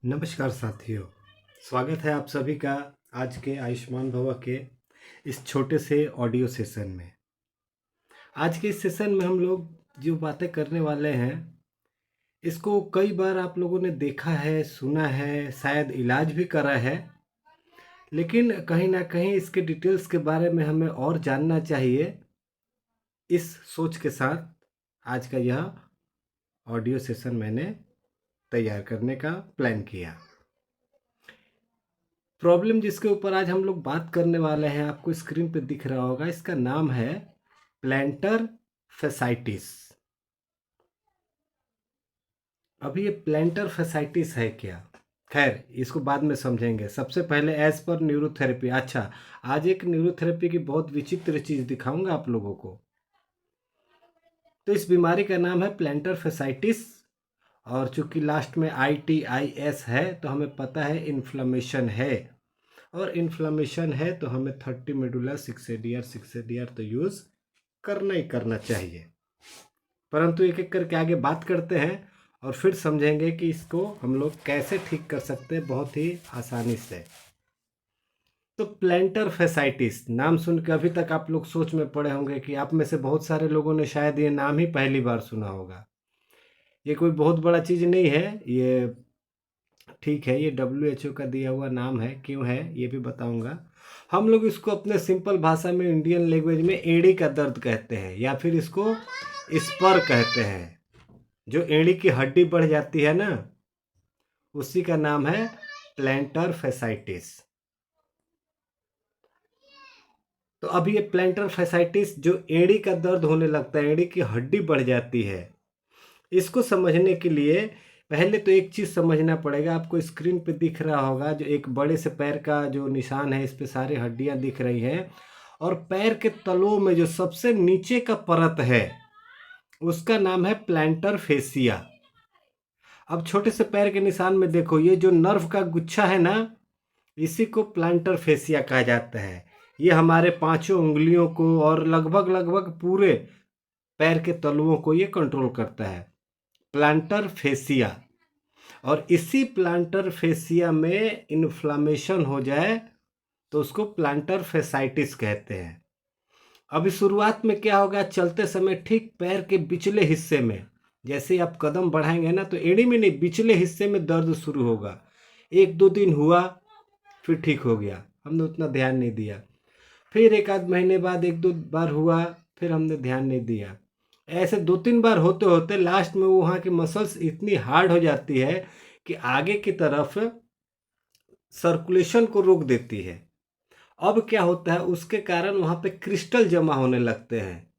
नमस्कार साथियों, स्वागत है आप सभी का आज के आयुष्मान भव के इस छोटे से ऑडियो सेशन में। आज के इस सेशन में हम लोग जो बातें करने वाले हैं, इसको कई बार आप लोगों ने देखा है, सुना है, शायद इलाज भी करा है, लेकिन कहीं ना कहीं इसके डिटेल्स के बारे में हमें और जानना चाहिए। इस सोच के साथ आज का यह ऑडियो सेशन मैंने तैयार करने का प्लान किया। प्रॉब्लम जिसके ऊपर आज हम लोग बात करने वाले हैं, आपको स्क्रीन पे दिख रहा होगा, इसका नाम है प्लैंटर फैसाइटिस। अभी ये प्लैंटर फैसाइटिस है क्या? खैर, इसको बाद में समझेंगे। सबसे पहले एज पर न्यूरोथेरेपी। अच्छा, आज एक न्यूरोथेरेपी की बहुत विचित्र चीज़ दिखाऊंगा आप लोगों को। तो इस बीमारी का नाम है प्लैंटर फैसाइटिस, और चूंकि लास्ट में ITIS है तो हमें पता है इन्फ्लेमेशन है, और इन्फ्लेमेशन है तो हमें 30 मेडुलर 6 ADR तो यूज़ करना ही करना चाहिए। परंतु एक एक करके आगे बात करते हैं और फिर समझेंगे कि इसको हम लोग कैसे ठीक कर सकते हैं बहुत ही आसानी से। तो प्लैंटर फैसाइटिस नाम सुन के अभी तक आप लोग सोच में पड़े होंगे कि आप में से बहुत सारे लोगों ने शायद ये नाम ही पहली बार सुना होगा। ये कोई बहुत बड़ा चीज़ नहीं है, ये ठीक है, ये WHO का दिया हुआ नाम है। क्यों है ये भी बताऊंगा। हम लोग इसको अपने सिंपल भाषा में, इंडियन लैंग्वेज में एड़ी का दर्द कहते हैं, या फिर इसको स्पर कहते हैं। जो एड़ी की हड्डी बढ़ जाती है ना, उसी का नाम है प्लैंटर फैसाइटिस। तो अभी ये प्लैंटर फैसाइटिस जो एड़ी का दर्द होने लगता है, एड़ी की हड्डी बढ़ जाती है, इसको समझने के लिए पहले तो एक चीज़ समझना पड़ेगा। आपको स्क्रीन पे दिख रहा होगा जो एक बड़े से पैर का जो निशान है, इस पे सारी हड्डियां दिख रही हैं, और पैर के तलों में जो सबसे नीचे का परत है उसका नाम है प्लैंटर फेसिया। अब छोटे से पैर के निशान में देखो, ये जो नर्व का गुच्छा है ना, इसी को प्लांटर फेसिया कहा जाता है। ये हमारे पांचों उंगलियों को और लगभग लगभग पूरे पैर के तलुओं को ये कंट्रोल करता है, प्लांटर फेसिया। और इसी प्लांटर फेसिया में इन्फ्लामेशन हो जाए तो उसको प्लांटर फेसाइटिस कहते हैं। अभी शुरुआत में क्या होगा, चलते समय ठीक पैर के पिछले हिस्से में जैसे आप कदम बढ़ाएंगे ना, तो एड़ी में नहीं, पिछले हिस्से में दर्द शुरू होगा। 1-2 दिन हुआ, फिर ठीक हो गया, हमने उतना ध्यान नहीं दिया। फिर एक आध महीने बाद 1-2 बार हुआ, फिर हमने ध्यान नहीं दिया। ऐसे 2-3 बार होते होते लास्ट में वहाँ की मसल्स इतनी हार्ड हो जाती है कि आगे की तरफ सर्कुलेशन को रोक देती है। अब क्या होता है, उसके कारण वहाँ पे क्रिस्टल जमा होने लगते हैं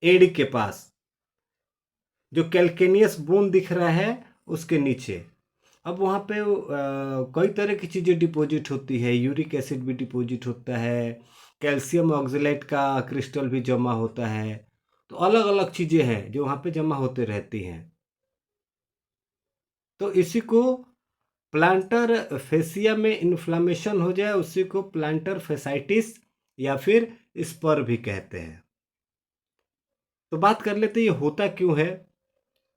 एड़ी के पास, जो कैल्केनियस बोन दिख रहा है उसके नीचे। अब वहाँ पे कई तरह की चीज़ें डिपॉजिट होती है, यूरिक एसिड भी डिपॉजिट होता है, कैल्शियम ऑक्जेलेट का क्रिस्टल भी जमा होता है। तो अलग अलग चीज़ें हैं जो वहाँ पे जमा होते रहती हैं। तो इसी को प्लांटर फेसिया में इन्फ्लामेशन हो जाए, उसी को प्लांटर फेसाइटिस या फिर स्पर भी कहते हैं। तो बात कर लेते हैं ये होता क्यों है।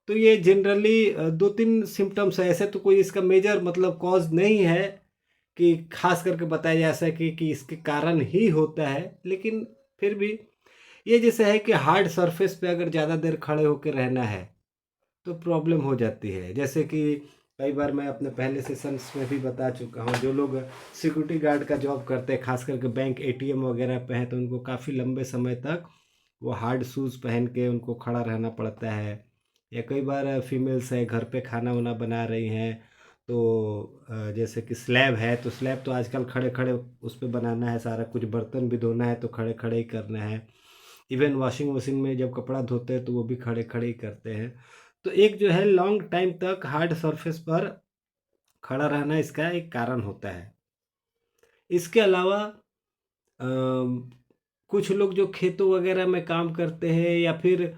तो ये जनरली 2-3 सिम्टम्स है, ऐसे तो कोई इसका मेजर मतलब कॉज नहीं है कि खास करके बताया जा सके कि इसके कारण ही होता है, लेकिन फिर भी ये जैसे है कि हार्ड सरफेस पे अगर ज़्यादा देर खड़े होकर रहना है तो प्रॉब्लम हो जाती है। जैसे कि कई बार मैं अपने पहले सेशंस में भी बता चुका हूँ, जो लोग सिक्योरिटी गार्ड का जॉब करते हैं, खास करके बैंक ATM वगैरह पे हैं, तो उनको काफ़ी लंबे समय तक वो हार्ड शूज़ पहन के उनको खड़ा रहना पड़ता है। या कई बार फीमेल्स है, घर पे खाना वाना बना रही हैं, तो जैसे कि स्लैब है, तो स्लैब तो आजकल खड़े खड़े उस पर बनाना है, सारा कुछ बर्तन भी धोना है तो खड़े खड़े ही करना है। इवन वॉशिंग मशीन में जब कपड़ा धोते हैं तो वो भी खड़े खड़े ही करते हैं। तो एक जो है लॉन्ग टाइम तक हार्ड सरफेस पर खड़ा रहना इसका एक कारण होता है। इसके अलावा कुछ लोग जो खेतों वगैरह में काम करते हैं, या फिर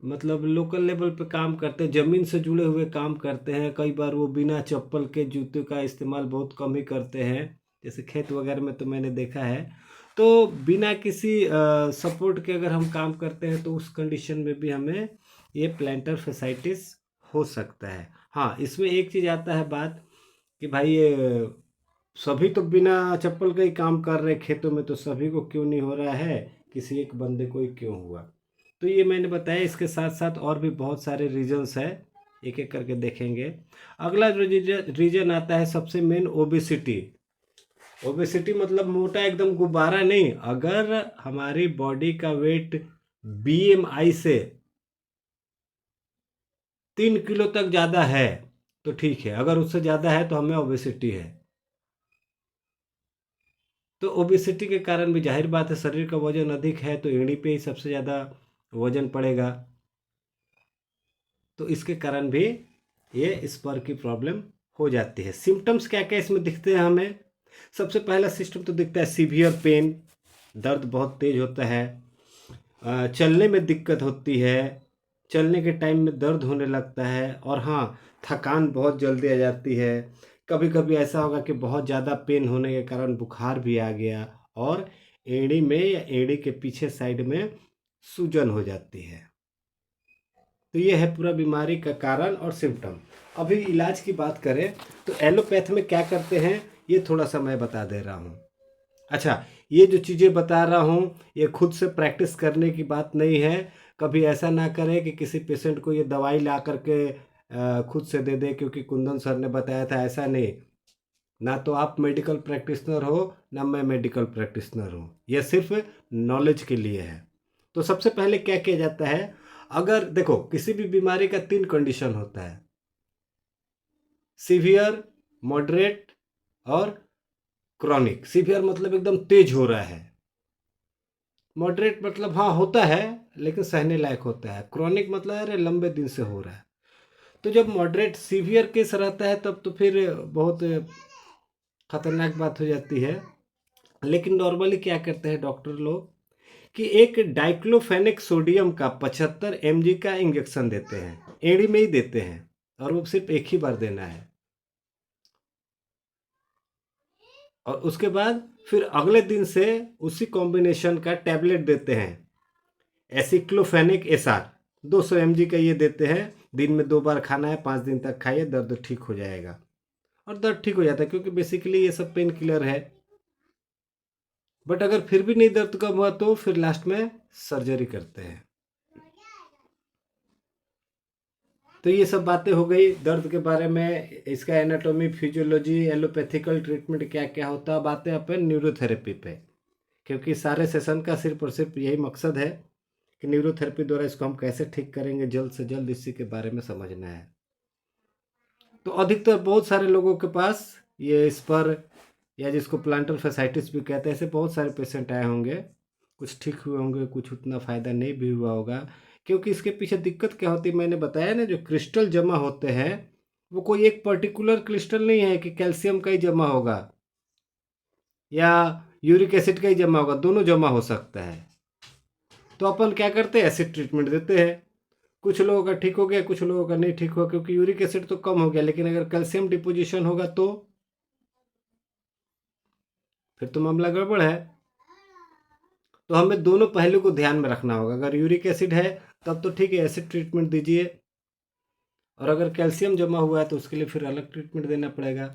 मतलब लोकल लेवल पे काम करते हैं, ज़मीन से जुड़े हुए काम करते हैं, कई बार वो बिना चप्पल के जूते का इस्तेमाल बहुत कम ही करते हैं। जैसे खेत वगैरह में तो मैंने देखा है। तो बिना किसी सपोर्ट के अगर हम काम करते हैं तो उस कंडीशन में भी हमें ये प्लैंटर फैसाइटिस हो सकता है। हाँ, इसमें एक चीज़ आता है बात, कि भाई ये सभी तो बिना चप्पल के ही काम कर रहे खेतों में, तो सभी को क्यों नहीं हो रहा है, किसी एक बंदे को ही क्यों हुआ। तो ये मैंने बताया, इसके साथ साथ और भी बहुत सारे रीजंस है, एक एक करके देखेंगे। अगला जो रीजन आता है सबसे मेन, ओबेसिटी। ओबेसिटी मतलब मोटा एकदम गुब्बारा नहीं, अगर हमारी बॉडी का वेट बीएमआई से 3 किलो तक ज़्यादा है तो ठीक है, अगर उससे ज़्यादा है तो हमें ओबेसिटी है। तो ओबेसिटी के कारण भी जाहिर बात है, शरीर का वजन अधिक है तो एड़ी पे ही सबसे ज़्यादा वजन पड़ेगा, तो इसके कारण भी ये स्पर की प्रॉब्लम हो जाती है। सिम्टम्स क्या क्या इसमें दिखते हैं हमें? सबसे पहला सिस्टम तो दिखता है सीवियर पेन, दर्द बहुत तेज होता है। चलने में दिक्कत होती है, चलने के टाइम में दर्द होने लगता है, और हाँ, थकान बहुत जल्दी आ जाती है। कभी कभी ऐसा होगा कि बहुत ज़्यादा पेन होने के कारण बुखार भी आ गया, और एड़ी में या एड़ी के पीछे साइड में सूजन हो जाती है। तो ये है पूरा बीमारी का कारण और सिम्टम। अभी इलाज की बात करें तो एलोपैथ में क्या करते हैं ये थोड़ा सा मैं बता दे रहा हूँ। अच्छा, ये जो चीज़ें बता रहा हूँ ये खुद से प्रैक्टिस करने की बात नहीं है। कभी ऐसा ना करें कि किसी पेशेंट को ये दवाई ला करके खुद से दे दे क्योंकि कुंदन सर ने बताया था, ऐसा नहीं। ना तो आप मेडिकल प्रैक्टिशनर हो, ना मैं मेडिकल प्रैक्टिशनर हूँ, यह सिर्फ नॉलेज के लिए है। तो सबसे पहले क्या किया जाता है, अगर देखो किसी भी बीमारी का 3 कंडीशन होता है, सीवियर, मॉडरेट और क्रॉनिक। सीवियर मतलब एकदम तेज हो रहा है, मॉडरेट मतलब हाँ होता है लेकिन सहने लायक होता है, क्रॉनिक मतलब अरे लंबे दिन से हो रहा है। तो जब मॉडरेट सीवियर केस रहता है तब तो फिर बहुत खतरनाक बात हो जाती है। लेकिन नॉर्मली क्या करते हैं डॉक्टर लोग कि एक डाइक्लोफेनेक सोडियम का 75 mg का इंजेक्शन देते हैं, एड़ी में ही देते हैं, और वो सिर्फ एक ही बार देना है। और उसके बाद फिर अगले दिन से उसी कॉम्बिनेशन का टैबलेट देते हैं, एसिक्लोफेनिक एसआर 200 mg का ये देते हैं। दिन में 2 बार खाना है, 5 दिन तक खाइए, दर्द ठीक हो जाएगा। और दर्द ठीक हो जाता है क्योंकि बेसिकली ये सब पेन किलर है। बट अगर फिर भी नहीं दर्द कम हुआ तो फिर लास्ट में सर्जरी करते हैं। तो ये सब बातें हो गई दर्द के बारे में, इसका एनाटॉमी, फिजियोलॉजी, एलोपैथिकल ट्रीटमेंट क्या क्या होता है। बातें अपन न्यूरोथेरेपी पे, क्योंकि सारे सेशन का सिर्फ और सिर्फ यही मकसद है कि न्यूरोथेरेपी द्वारा इसको हम कैसे ठीक करेंगे, जल्द से जल्द इसी के बारे में समझना है। तो अधिकतर बहुत सारे लोगों के पास ये स्पर या जिसको प्लांटर फैसाइटिस भी कहते हैं, ऐसे बहुत सारे पेशेंट आए होंगे, कुछ ठीक हुए होंगे, कुछ उतना फ़ायदा नहीं भी हुआ होगा। क्योंकि इसके पीछे दिक्कत क्या होती है मैंने बताया ना, जो क्रिस्टल जमा होते हैं वो कोई एक पर्टिकुलर क्रिस्टल नहीं है कि कैल्शियम का ही जमा होगा या यूरिक एसिड का ही जमा होगा, दोनों जमा हो सकता है। तो अपन क्या करते हैं, एसिड ट्रीटमेंट देते हैं। कुछ लोगों का ठीक हो गया, कुछ लोगों का नहीं ठीक हुआ, क्योंकि यूरिक एसिड तो कम हो गया, लेकिन अगर कैल्शियम डिपोजिशन होगा तो फिर तो मामला गड़बड़ है। तो हमें दोनों पहलू को ध्यान में रखना होगा। अगर यूरिक एसिड है तब तो ठीक है, एसिड ट्रीटमेंट दीजिए, और अगर कैल्शियम जमा हुआ है तो उसके लिए फिर अलग ट्रीटमेंट देना पड़ेगा।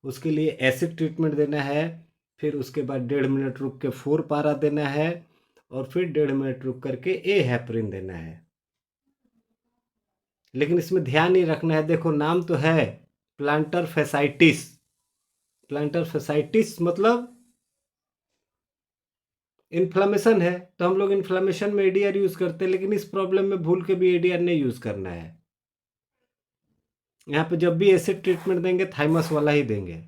उसके लिए एसिड ट्रीटमेंट देना है, फिर उसके बाद 1.5 मिनट रुक के 4 पारा देना है, और फिर 1.5 मिनट रुक करके ए हेपरिन देना है। लेकिन इसमें ध्यान ही रखना है, देखो नाम तो है प्लांटर फैसाइटिस। प्लांटर फैसाइटिस मतलब इन्फ्लामेशन है, तो हम लोग इन्फ्लामेशन में एडीआर यूज़ करते हैं, लेकिन इस प्रॉब्लम में भूल के भी एडीआर नहीं यूज़ करना है। यहाँ पे जब भी एसिड ट्रीटमेंट देंगे थाइमस वाला ही देंगे।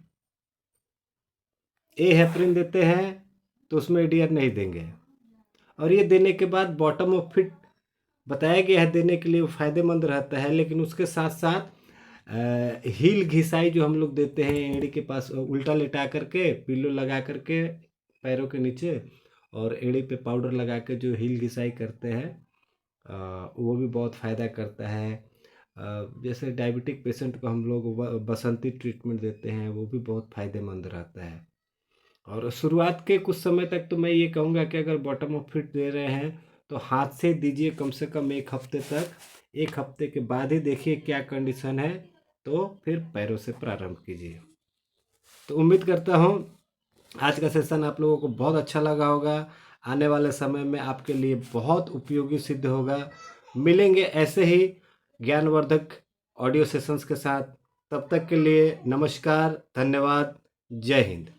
ए हेपरिन देते हैं तो उसमें एडीआर नहीं देंगे। और ये देने के बाद बॉटम ऑफ फिट बताया गया है देने के लिए, वो फ़ायदेमंद रहता है। लेकिन उसके साथ साथ हील घिसाई जो हम लोग देते हैं एड़ी के पास, उल्टा लेटा करके पिल्लो लगा करके पैरों के नीचे, और एड़ी पे पाउडर लगा के जो हील घिसाई करते हैं, वो भी बहुत फ़ायदा करता है। जैसे डायबिटिक पेशेंट को हम लोग बसंती ट्रीटमेंट देते हैं, वो भी बहुत फ़ायदेमंद रहता है। और शुरुआत के कुछ समय तक तो मैं ये कहूँगा कि अगर बॉटम ऑफ फिट दे रहे हैं तो हाथ से दीजिए कम से कम 1 हफ्ते तक। 1 हफ्ते के बाद ही देखिए क्या कंडीशन है, तो फिर पैरों से प्रारंभ कीजिए। तो उम्मीद करता हूँ आज का सेशन आप लोगों को बहुत अच्छा लगा होगा। आने वाले समय में आपके लिए बहुत उपयोगी सिद्ध होगा। मिलेंगे ऐसे ही ज्ञानवर्धक ऑडियो सेशंस के साथ। तब तक के लिए नमस्कार, धन्यवाद, जय हिंद।